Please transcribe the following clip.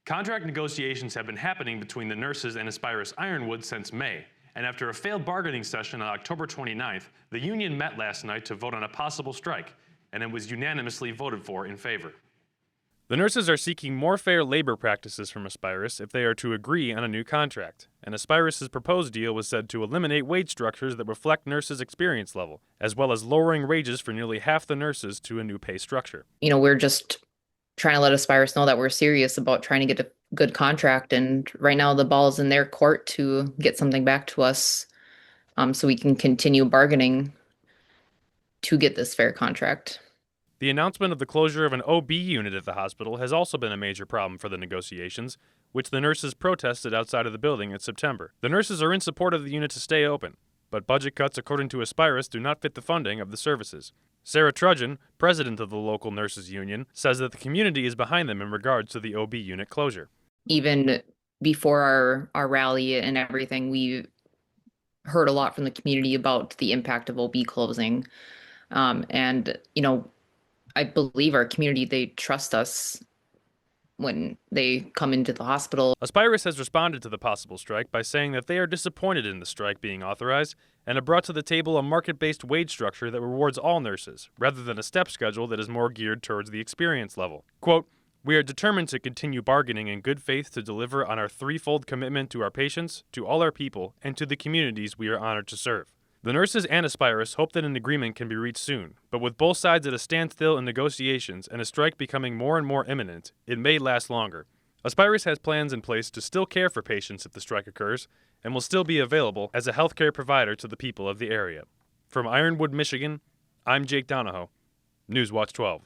Contract negotiations have been happening between the nurses and Aspirus Ironwood since May, and after a failed bargaining session on October 29th, the union met last night to vote on a possible strike, and it was unanimously voted for in favor. The nurses are seeking more fair labor practices from Aspirus if they are to agree on a new contract, and Aspirus's proposed deal was said to eliminate wage structures that reflect nurses' experience level, as well as lowering wages for nearly half the nurses to a new pay structure. We're just trying to let Aspirus know that we're serious about trying to get a good contract, and right now the ball's in their court to get something back to us, so we can continue bargaining to get this fair contract. The announcement of the closure of an OB unit at the hospital has also been a major problem for the negotiations, which the nurses protested outside of the building in September. The nurses are in support of the unit to stay open, but budget cuts, according to Aspirus, do not fit the funding of the services. Sarah Trudgeon, president of the local nurses union, says that the community is behind them in regards to the OB unit closure. Even before our rally and everything, we heard a lot from the community about the impact of OB closing. And I believe our community, they trust us when they come into the hospital. Aspirus has responded to the possible strike by saying that they are disappointed in the strike being authorized and have brought to the table a market-based wage structure that rewards all nurses, rather than a step schedule that is more geared towards the experience level. Quote, "We are determined to continue bargaining in good faith to deliver on our threefold commitment to our patients, to all our people, and to the communities we are honored to serve." The nurses and Aspirus hope that an agreement can be reached soon, but with both sides at a standstill in negotiations and a strike becoming more and more imminent, it may last longer. Aspirus has plans in place to still care for patients if the strike occurs, and will still be available as a healthcare provider to the people of the area. From Ironwood, Michigan, I'm Jake Donahoe, Newswatch 12.